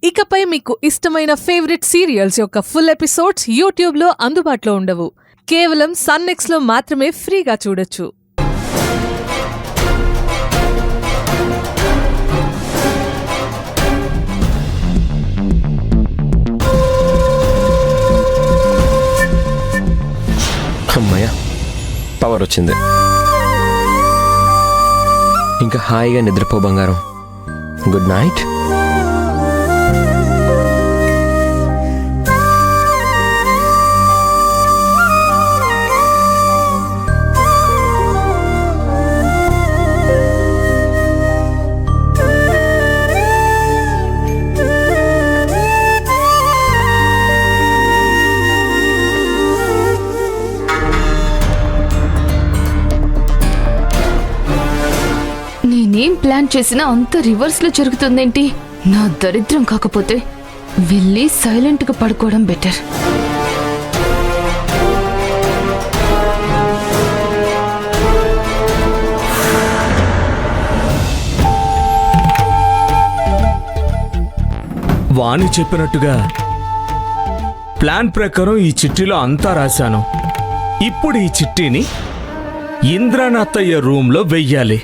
ఇకపై మీకు ఇష్టమైన ఫేవరెట్ సీరియల్స్ యొక్క ఫుల్ ఎపిసోడ్స్ యూట్యూబ్లో అందుబాటులో ఉండవు. కేవలం సన్నెక్స్లో మాత్రమే ఫ్రీగా చూడొచ్చు. అమ్మయ్య, పవర్ వచ్చింది. ఇంకా హాయిగా నిద్రపో బంగారం. Good night. నేనేం ప్లాన్ చేసినా అంత రివర్స్ లో జరుగుతుందేంటి? నా దరిద్రం కాకపోతే వెళ్ళి సైలెంట్ గా పడుకోవడం బెటర్. వాణి చెప్పినట్టుగా ప్లాన్ ప్రకారం ఈ చిట్టీలో అంతా రాశాను. ఇప్పుడు ఈ చిట్టీని ఇంద్రనాథయ్య రూమ్లో వెయ్యాలి.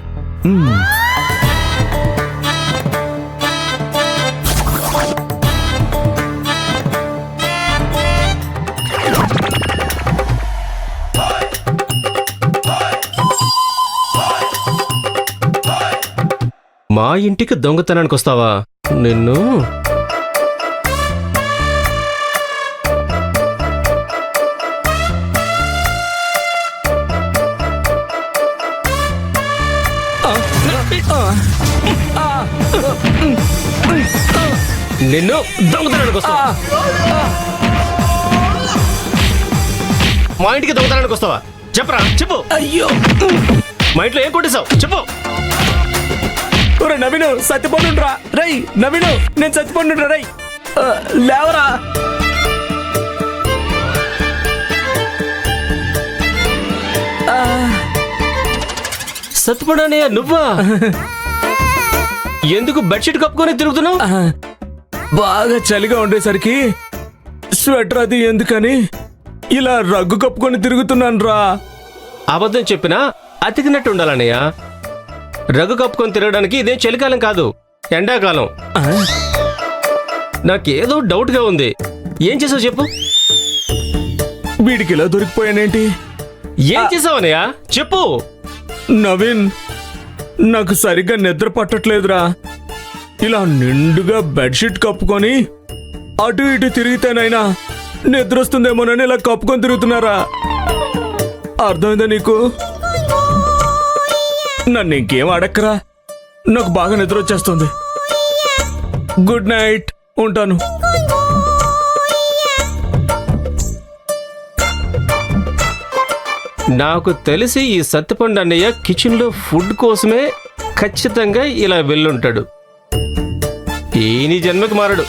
మా ఇంటికి దొంగతనానికి వస్తావా నిన్ను? నిన్ను దొంగతనానికి వస్తావా? మా ఇంటికి దొంగతనానికి వస్తావా? చెప్పరా, చెప్పు. అయ్యో, మా ఇంట్లో ఏం కొట్టేశావు చెప్పు. నవీను సత్యపండురా. రై నవీను, నేను సత్యపండురా. రై లేవరా. సత్యపడనయ్య నువ్వా? ఎందుకు బెడ్షీట్ కప్పుకొని తిరుగుతున్నావు? బాగా చలిగా ఉండేసరికి స్వెటర్ అది ఎందుకని ఇలా రగ్గు కప్పుకొని తిరుగుతున్నాను రా. అబద్ధం చెప్పినా అతికినట్టు ఉండాలన్నయ్య. రగ్గు కప్పుకొని తిరగడానికి ఇదేం చలికాలం కాదు, ఎండాకాలం. నాకేదో డౌట్గా ఉంది. ఏం చేసావు చెప్పు. వీడికి ఇలా దొరికిపోయానేంటి? ఏం చేసావు అన్నయ్య చెప్పు. నవీన్, నాకు సరిగ్గా నిద్ర పట్టట్లేదురా. ఇలా నిండుగా బెడ్షీట్ కప్పుకొని అటు ఇటు తిరిగితేనైనా నిద్ర వస్తుందేమోనని ఇలా కప్పుకొని తిరుగుతున్నారా? అర్థమైందా నీకు? నన్ను ఇంకేం అడక్కరా, నాకు బాగా నిద్ర వచ్చేస్తుంది. గుడ్ నైట్, ఉంటాను. నాకు తెలిసి ఈ సత్యపండు అన్నయ్య కిచెన్లో ఫుడ్ కోసమే ఖచ్చితంగా ఇలా వెళ్ళుంటాడు. ఈని జన్మకి మారడు.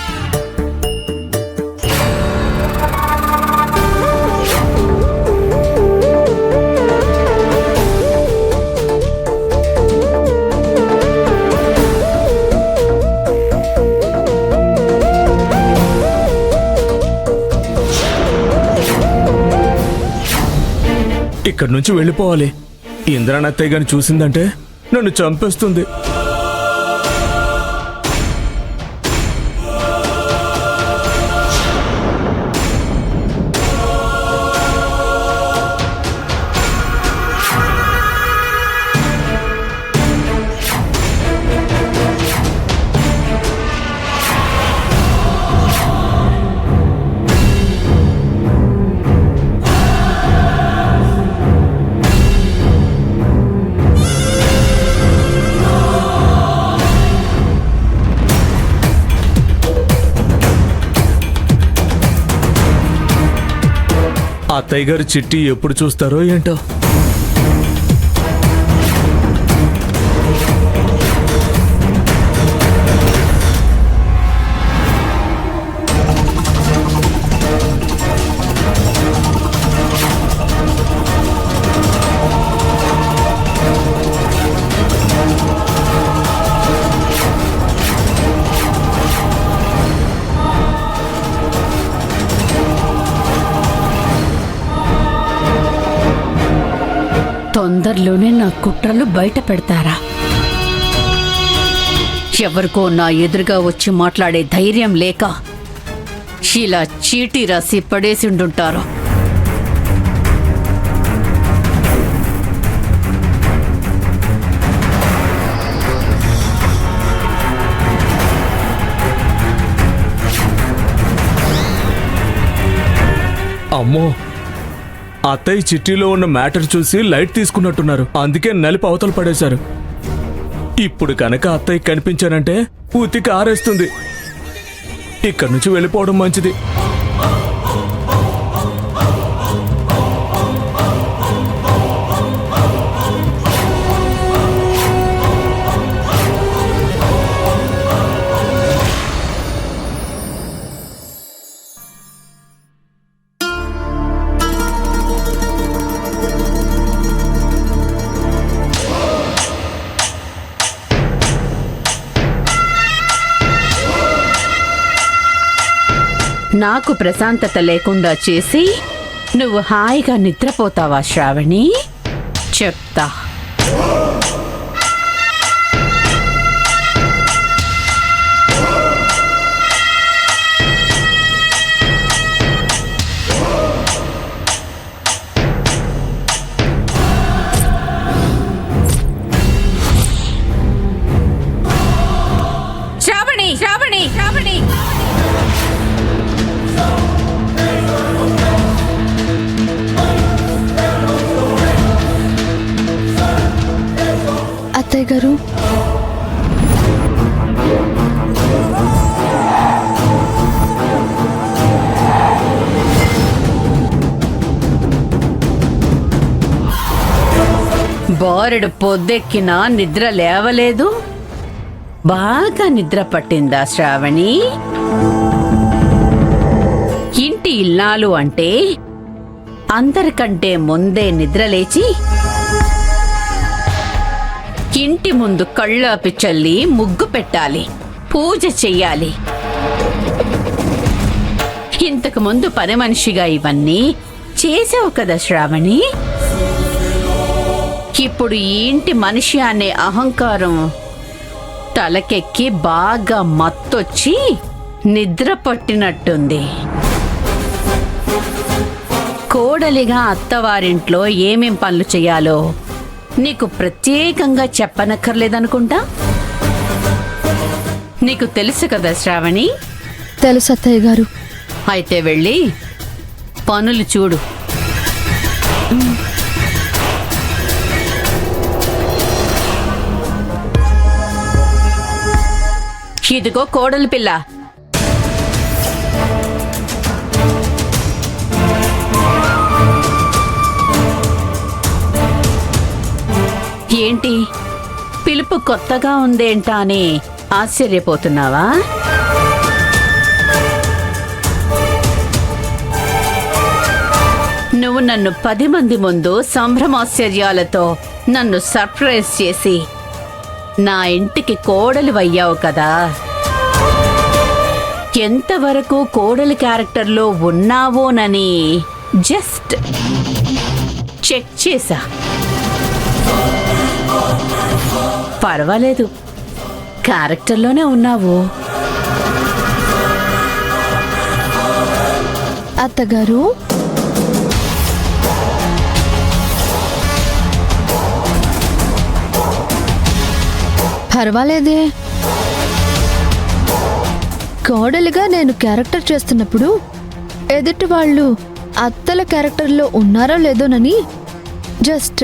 ఇక్కడి నుంచి వెళ్ళిపోవాలి. ఇంద్రనత్తయ్య గారిని చూసిందంటే నన్ను చంపేస్తుంది. అత్తయ్య గారు చిట్టి ఎప్పుడు చూస్తారో ఏంటో. తొందరలోనే నా కుట్రలు బయట పెడతారా? ఎవరికో నా ఎదురుగా వచ్చి మాట్లాడే ధైర్యం లేక ఇలా చీటీ రాసి పడేసిండుంటారు. అమ్మో, అత్తయ్య చిట్టీలో ఉన్న మ్యాటర్ చూసి లైట్ తీసుకున్నట్టున్నారు, అందుకే నలిపి అవతల పడేశారు. ఇప్పుడు కనుక అత్తయ్య కనిపించానంటే ఉతికి ఆరేస్తుంది. ఇక్కడి నుంచి వెళ్ళిపోవడం మంచిది. నాకు ప్రశాంతత లేకుండా చేసి నువ్వు హాయిగా నిద్రపోతావా శ్రావణి? చెప్తా. శ్రావణి, శ్రావణి, శ్రావణి. అత్తయ్య గారు, బోరెడు పొద్దెక్కినా నిద్ర లేవలేదు. బాగా నిద్ర పట్టిందా శ్రావణి? ఇంటి ఇల్లాలు అంటే అందరికంటే ముందే నిద్రలేచి ఇంటి ముందు కళ్ళాపి చల్లి ముగ్గు పెట్టాలి, పూజ చెయ్యాలి. ఇంతకు ముందు పని మనిషిగా ఇవన్నీ చేసావు కదా శ్రావణి. ఇప్పుడు ఈ ఇంటి మనిషి అనే అహంకారం తలకెక్కి బాగా మత్తొచ్చి నిద్ర పట్టినట్టుంది. కోడలిగా అత్తవారింట్లో ఏమేం పనులు చెయ్యాలో నీకు ప్రత్యేకంగా చెప్పనక్కర్లేదనుకుంటా. నీకు తెలుసు కదా శ్రావణి? తెలుసు అత్తయ్య గారు. అయితే వెళ్ళి పనులు చూడు. ఇదిగో కోడలి పిల్ల, ఏంటి పిలుపు కొత్తగా ఉందేంటా అని ఆశ్చర్యపోతున్నావా? నువ్వు నన్ను 10 మంది ముందు సంభ్రమాశ్చర్యాలతో నన్ను సర్ప్రైజ్ చేసి నా ఇంటికి కోడలు అయ్యావు కదా. ఎంతవరకు కోడలి క్యారెక్టర్లో ఉన్నావోనని జస్ట్ చెక్ చేశా. పర్వాలేదు, క్యారెక్టర్లోనే ఉన్నావు. అత్తగారు, పర్వాలేదే. కోడలిగా నేను క్యారెక్టర్ చేస్తున్నప్పుడు ఎదుటి వాళ్ళు అత్తల క్యారెక్టర్లో ఉన్నారో లేదోనని జస్ట్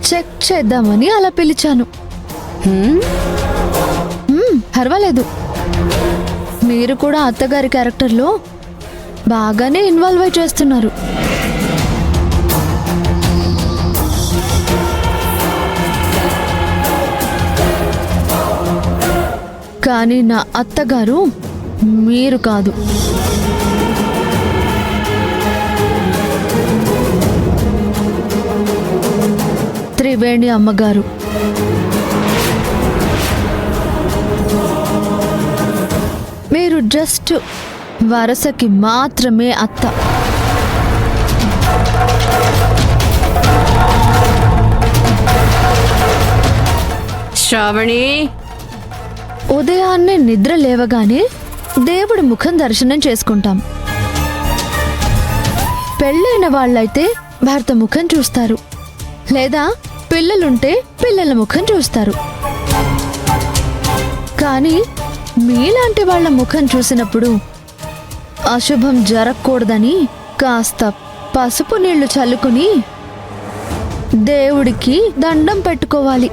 చెక్ చేద్దామని అలా పిలిచాను. పర్వాలేదు, మీరు కూడా అత్తగారి క్యారెక్టర్లో బాగానే ఇన్వాల్వ్ అయి చేస్తున్నారు. కానీ నా అత్తగారు మీరు కాదు. త్రివేణి అమ్మగారు. మీరు జస్ట్ వరసకి మాత్రమే అత్త. శ్రావణి, ఉదయాన్నే నిద్ర లేవగానే దేవుడి ముఖం దర్శనం చేసుకుంటాం. పెళ్ళైన వాళ్ళైతే భర్త ముఖం చూస్తారు, లేదా పిల్లలుంటే పిల్లల ముఖం చూస్తారు. కానీ మీలాంటి వాళ్ళ ముఖం చూసినప్పుడు అశుభం జరగకూడదని కాస్త పసుపు నీళ్లు చల్లుకుని దేవుడికి దండం పెట్టుకోవాలి.